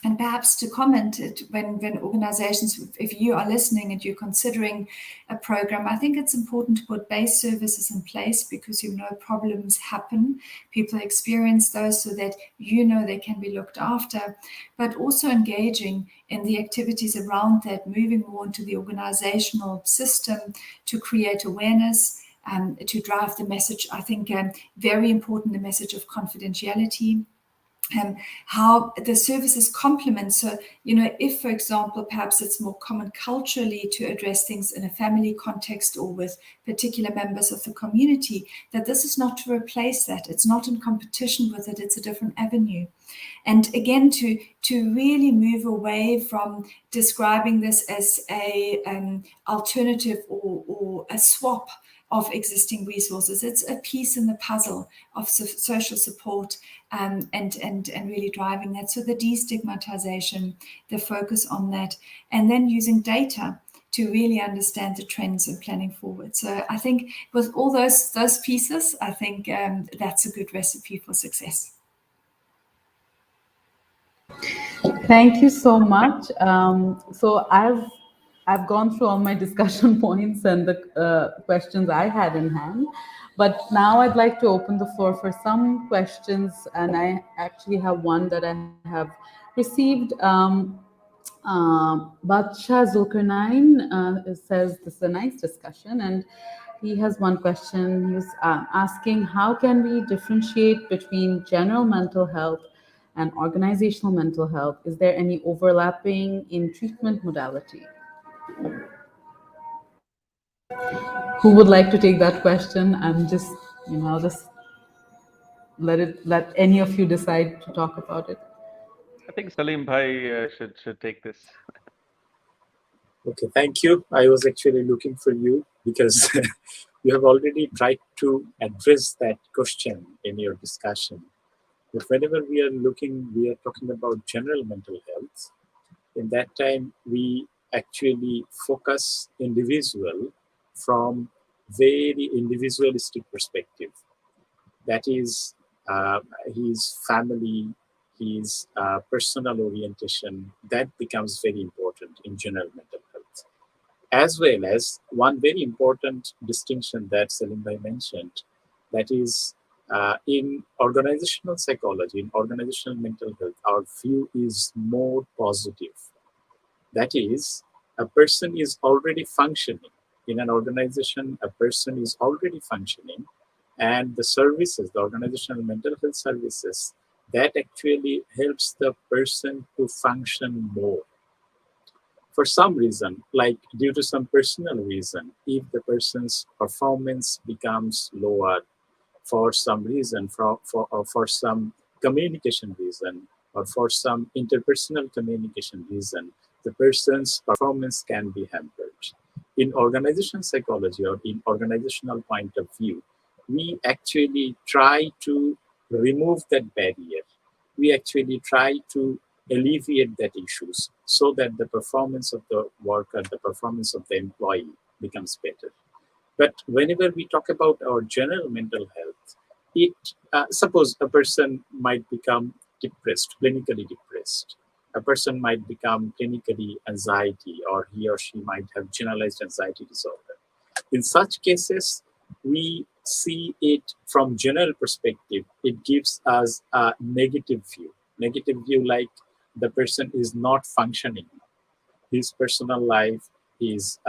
And perhaps to comment when organizations, if you are listening and you're considering a program, I think it's important to put base services in place, because problems happen. People experience those, so that they can be looked after, but also engaging in the activities around that, moving more into the organizational system to create awareness, to drive the message. I think very important, the message of confidentiality. how the services complement. So, if, for example, perhaps it's more common culturally to address things in a family context or with particular members of the community, that this is not to replace that. It's not in competition with it. It's a different avenue. And again, to really move away from describing this as a alternative or a swap of existing resources. It's a piece in the puzzle of social support and really driving that. So the destigmatization, the focus on that, and then using data to really understand the trends and planning forward. So I think with all those pieces, I think that's a good recipe for success. Thank you so much. So I've gone through all my discussion points and the questions I had in hand, but now I'd like to open the floor for some questions, and I actually have one that I have received. Badsha Zulkarnain says this is a nice discussion, and he has one question. He's asking, how can we differentiate between general mental health and organizational mental health? Is there any overlapping in treatment modality? Who would like to take that question? And just let any of you decide to talk about it. I think Salim Bhai should take this. Okay, thank you. I was actually looking for you because you have already tried to address that question in your discussion. But whenever we are talking about general mental health. In that time, we actually focus individual from very individualistic perspective. That is his family, his personal orientation. That becomes very important in general mental health. As well as one very important distinction that Salim Bhai mentioned, that is in organizational psychology, in organizational mental health, our view is more positive. That is, a person is already functioning. In an organization, a person is already functioning, and the services, the organizational mental health services, that actually helps the person to function more. For some reason, like due to some personal reason, if the person's performance becomes lower for some reason, for some communication reason, or for some interpersonal communication reason, the person's performance can be hampered. In organizational psychology or in organizational point of view, we actually try to remove that barrier. We actually try to alleviate that issues so that the performance of the worker, the performance of the employee becomes better. But whenever we talk about our general mental health, suppose a person might become depressed, clinically depressed. A person might become clinically anxiety, or he or she might have generalized anxiety disorder. In such cases, we see it from general perspective. It gives us a negative view like the person is not functioning. His personal life, his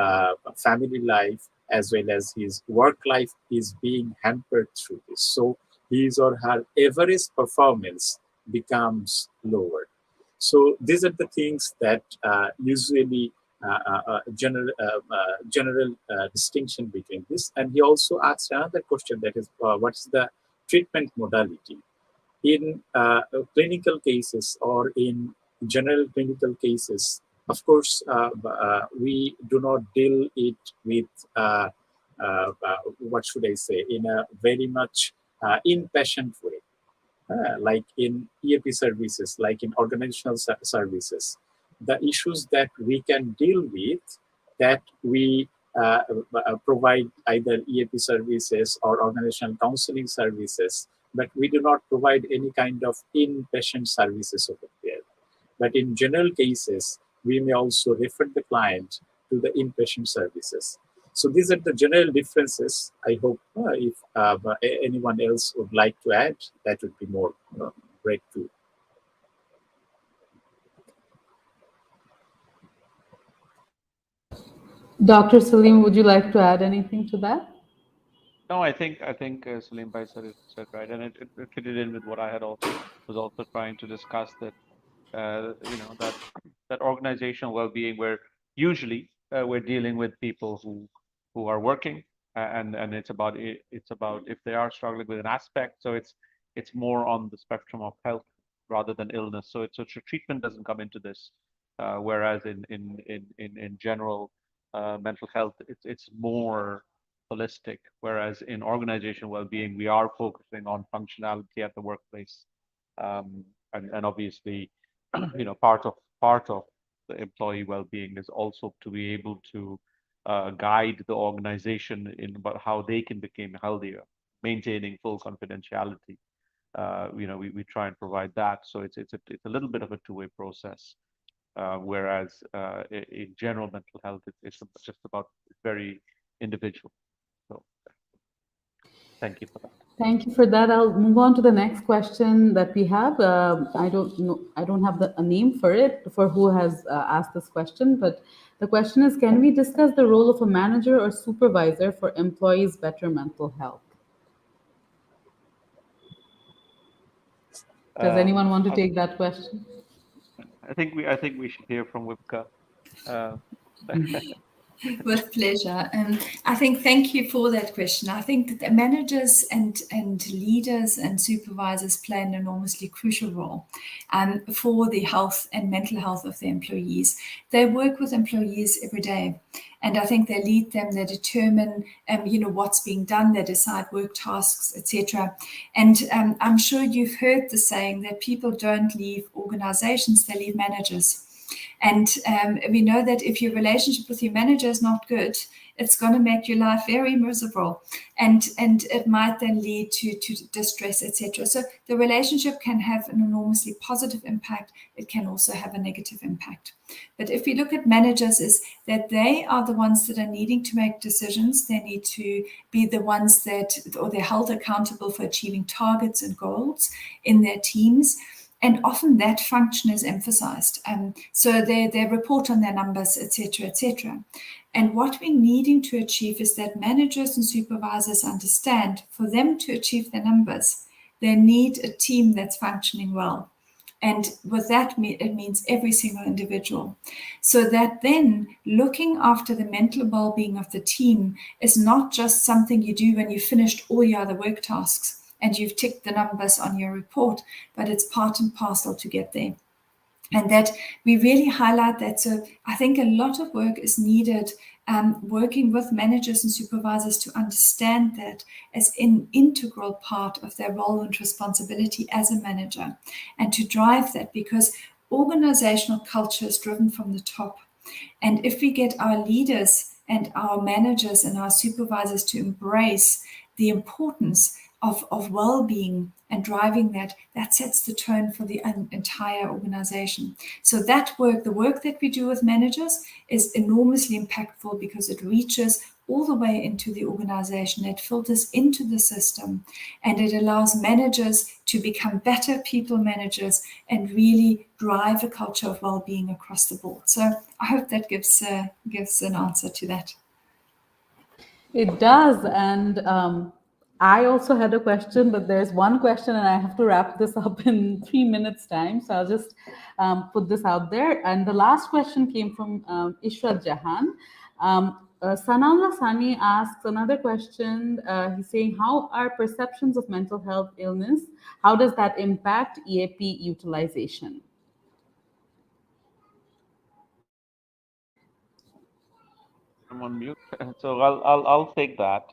family life, as well as his work life is being hampered through this. So his or her average performance becomes lower. So these are the things that usually general distinction between this. And he also asked another question, that is, what is the treatment modality? In clinical cases or in general clinical cases, of course, we do not deal it with, what should I say, in a very much inpatient way. Like in EAP services, like in organizational services, the issues that we can deal with, that we provide either EAP services or organizational counseling services, but we do not provide any kind of inpatient services over there. But in general cases, we may also refer the client to the inpatient services. So these are the general differences. I hope if anyone else would like to add, that would be more great too. Dr. Salim, would you like to add anything to that? No, I think Salim Bhai said right, and it fitted in with what I had also trying to discuss, that that organizational well-being, where usually we're dealing with people who are working, and it's about if they are struggling with an aspect, so it's more on the spectrum of health rather than illness. So treatment doesn't come into this, whereas in general mental health, it's more holistic. Whereas in organizational well-being, we are focusing on functionality at the workplace, and obviously, part of the employee well-being is also to be able to guide the organization in about how they can become healthier, maintaining full confidentiality. We try and provide that. So it's a little bit of a two-way process. Whereas in general mental health, it's just about very individual. So thank you for that. Thank you for that. I'll move on to the next question that we have. I don't know, I don't have a name for it, for who has asked this question, but the question is, can we discuss the role of a manager or supervisor for employees' better mental health? Does anyone want to take that question? I think we should hear from Wipka. With pleasure. I think thank you for that question. I think that the managers and leaders and supervisors play an enormously crucial role for the health and mental health of their employees. They work with employees every day, and I think they lead them, they determine what's being done, they decide work tasks, etc. And I'm sure you've heard the saying that people don't leave organizations, they leave managers. And we know that if your relationship with your manager is not good, it's going to make your life very miserable, and it might then lead to distress, etc. So the relationship can have an enormously positive impact. It can also have a negative impact. But if we look at managers, is that they are the ones that are needing to make decisions. They need to be the ones or they're held accountable for achieving targets and goals in their teams. And often that function is emphasized. So they report on their numbers, etc., etc. And what we're needing to achieve is that managers and supervisors understand, for them to achieve their numbers, they need a team that's functioning well. And with that, it means every single individual. So that then looking after the mental well-being of the team is not just something you do when you've finished all your other work tasks and you've ticked the numbers on your report, but it's part and parcel to get there. And that we really highlight that. So I think a lot of work is needed, working with managers and supervisors to understand that as an integral part of their role and responsibility as a manager, and to drive that, because organizational culture is driven from the top. And if we get our leaders and our managers and our supervisors to embrace the importance of well-being and driving that sets the tone for the entire organization. So that work, the work that we do with managers, is enormously impactful because it reaches all the way into the organization. It filters into the system, and it allows managers to become better people managers and really drive a culture of well-being across the board. So I hope that gives an answer to that. It does. And I also had a question, but there's one question and I have to wrap this up in 3 minutes time. So I'll just put this out there. And the last question came from Ishrat Jahan. Sanallah Sani asks another question. He's saying, how are perceptions of mental health illness, how does that impact EAP utilization? I'm on mute. So I'll take that.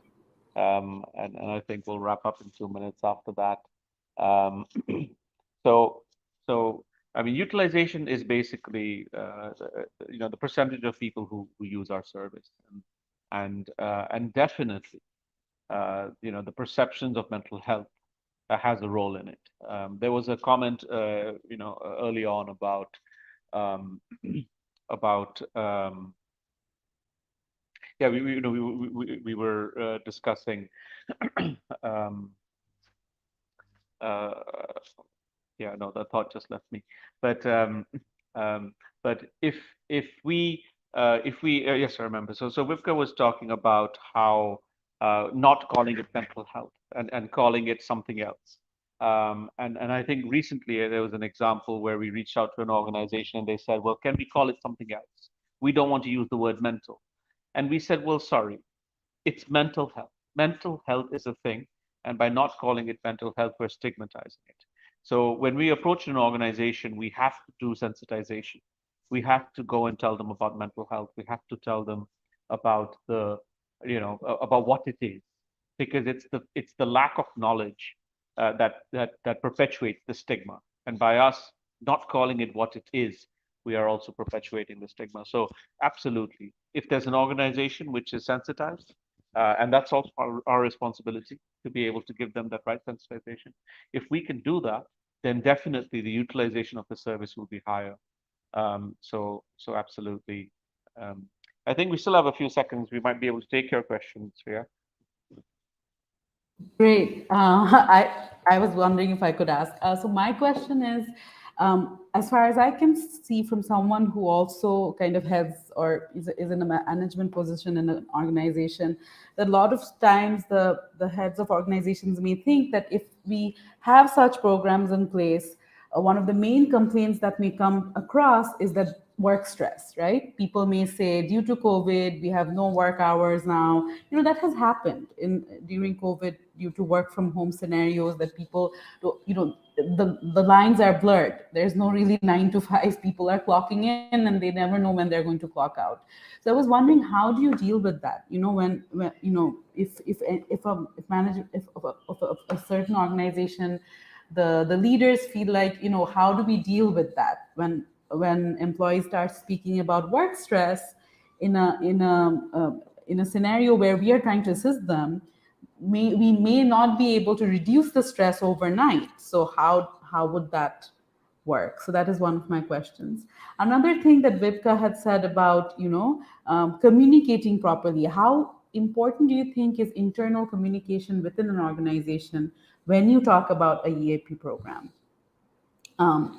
And I think we'll wrap up in 2 minutes after that. So I mean, utilization is basically the percentage of people who use our service, and definitely the perceptions of mental health has a role in it. There was a comment early on about yeah, we were discussing yeah, no, that thought just left me. But if we yes, I remember. So Vivka was talking about how not calling it mental health and calling it something else. And I think recently there was an example where we reached out to an organization and they said, well, can we call it something else? We don't want to use the word mental. And we said, well, sorry, it's mental health. Mental health is a thing. And by not calling it mental health, we're stigmatizing it. So when we approach an organization, we have to do sensitization. We have to go and tell them about mental health. We have to tell them about about what it is, because it's the lack of knowledge that perpetuates the stigma. And by us not calling it what it is, we are also perpetuating the stigma. So absolutely, if there's an organization which is sensitized, and that's also our responsibility to be able to give them that right sensitization. If we can do that, then definitely the utilization of the service will be higher. So absolutely. I think we still have a few seconds. We might be able to take your questions, Shreya. Great. I was wondering if I could ask. So my question is, as far as I can see from someone who also kind of heads or is in a management position in an organization, that a lot of times the heads of organizations may think that if we have such programs in place, one of the main complaints that may come across is that work stress, right? People may say, due to COVID, we have no work hours now. That has happened during COVID due to work from home scenarios, that people, the lines are blurred. There's no really 9 to 5. People are clocking in and they never know when they're going to clock out. So I was wondering, how do you deal with that? When if a certain organization, the leaders feel like, how do we deal with that when employees start speaking about work stress in a scenario where we are trying to assist them? We may not be able to reduce the stress overnight. So how would that work? So that is one of my questions. Another thing that Vipka had said about communicating properly. How important do you think is internal communication within an organization when you talk about a EAP program?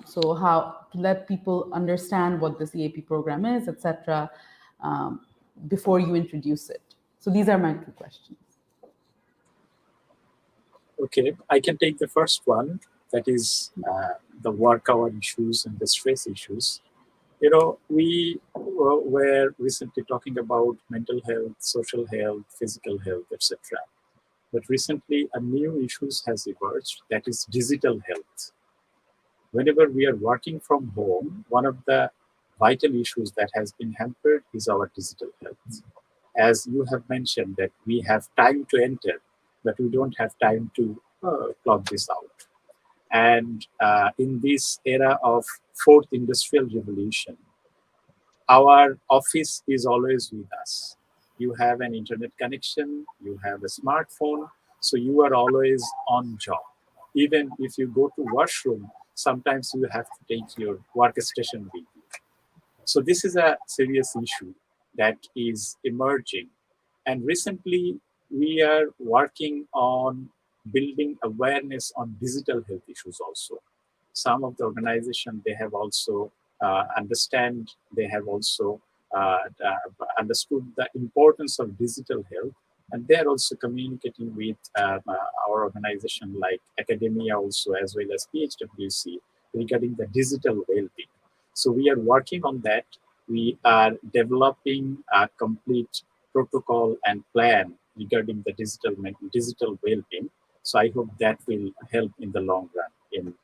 So how to let people understand what this EAP program is, etc., before you introduce it. So these are my 2 questions. Okay, I can take the first one. That is the work hour issues and the stress issues. We were recently talking about mental health, social health, physical health, etc. But recently, a new issue has emerged, that is digital health. Whenever we are working from home, one of the vital issues that has been hampered is our digital health. As you have mentioned, that we have time to enter, but we don't have time to clock this out. And in this era of 4th industrial revolution, our office is always with us. You have an internet connection, you have a smartphone, so you are always on job. Even if you go to washroom, sometimes you have to take your workstation with you. So this is a serious issue that is emerging. And recently, we are working on building awareness on digital health issues also. Some of the organizations, they have also understood the importance of digital health, and they are also communicating with our organization like academia also, as well as PHWC, regarding the digital well-being. So we are working on that. We are developing a complete protocol and plan regarding the digital well-being. So I hope that will help in the long run in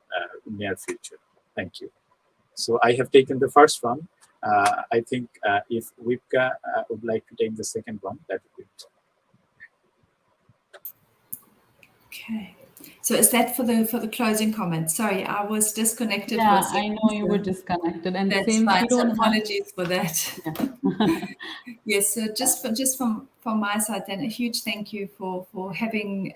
near future. Thank you. So I have taken the first one. I think if Vipka would like to take the second one, that would be it. Okay. So is that for the closing comments? Sorry, I was disconnected. Yeah, I know you were disconnected, and that's since fine. you don't apologies for that. Yeah. Yes, so just from my side, then a huge thank you for having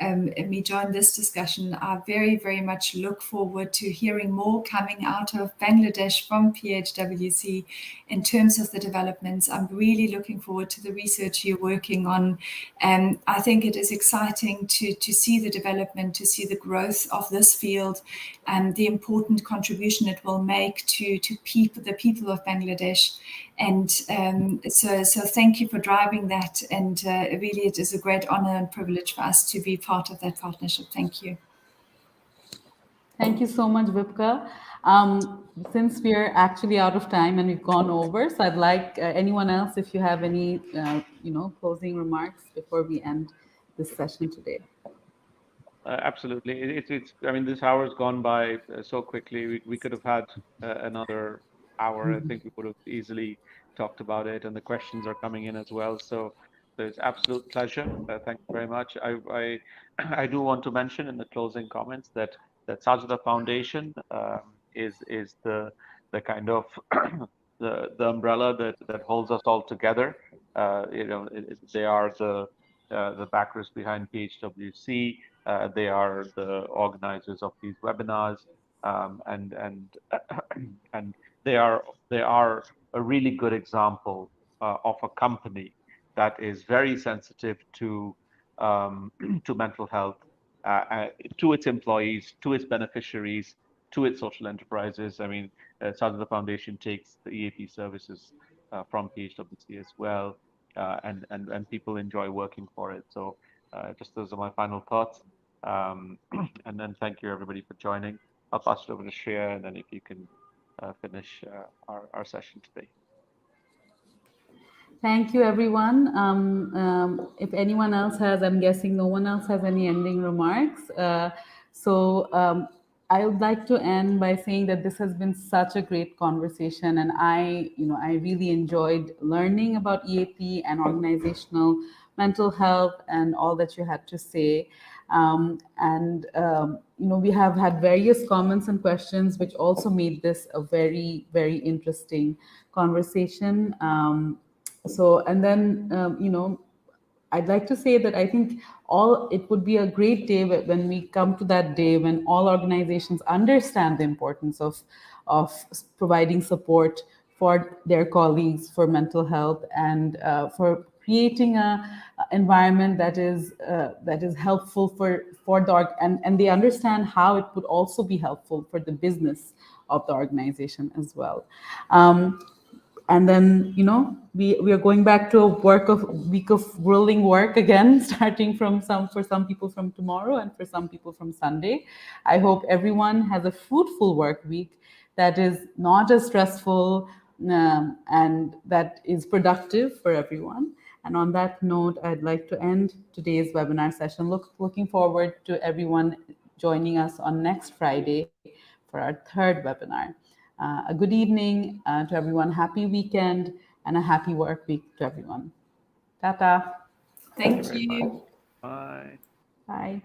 me join this discussion. I very, very much look forward to hearing more coming out of Bangladesh from PHWC in terms of the developments. I'm really looking forward to the research you're working on. I think it is exciting to see the development, to see the growth of this field and the important contribution it will make to the people of Bangladesh. And so thank you for driving that. And really, it is a great honor and privilege for us to be part of that partnership. Thank you. Thank you so much, Vipka. Since we're actually out of time and we've gone over, so I'd like anyone else, if you have any, closing remarks before we end this session today. Absolutely. It's. I mean, this hour has gone by so quickly. We could have had another hour. I think we would have easily talked about it, and the questions are coming in as well. So there's absolute pleasure. Thank you very much. I do want to mention in the closing comments that Sajida Foundation is the kind of the umbrella that holds us all together. They are the backers behind PHWC. They are the organizers of these webinars, and they are a really good example of a company that is very sensitive to to mental health, to its employees, to its beneficiaries, to its social enterprises. I mean, Sajida Foundation takes the EAP services from PHWC as well, and people enjoy working for it. So just those are my final thoughts. And then thank you everybody for joining. I'll pass it over to Shreya, and then if you can finish our session today. Thank you, everyone. If anyone else has, I'm guessing no one else has any ending remarks. I would like to end by saying that this has been such a great conversation, and I really enjoyed learning about EAP and organizational mental health and all that you had to say. We have had various comments and questions, which also made this a very, very interesting conversation. I'd like to say that I think it would be a great day when we come to that day when all organizations understand the importance of providing support for their colleagues for mental health and for creating a environment that is helpful for the org, and they understand how it would also be helpful for the business of the organization as well. And then, we are going back to a week of whirling work again, starting for some people from tomorrow and for some people from Sunday. I hope everyone has a fruitful work week that is not as stressful and that is productive for everyone. And on that note, I'd like to end today's webinar session. Looking forward to everyone joining us on next Friday for our third webinar. A good evening to everyone, happy weekend, and a happy work week to everyone. Tata. Thank you. Bye. Bye.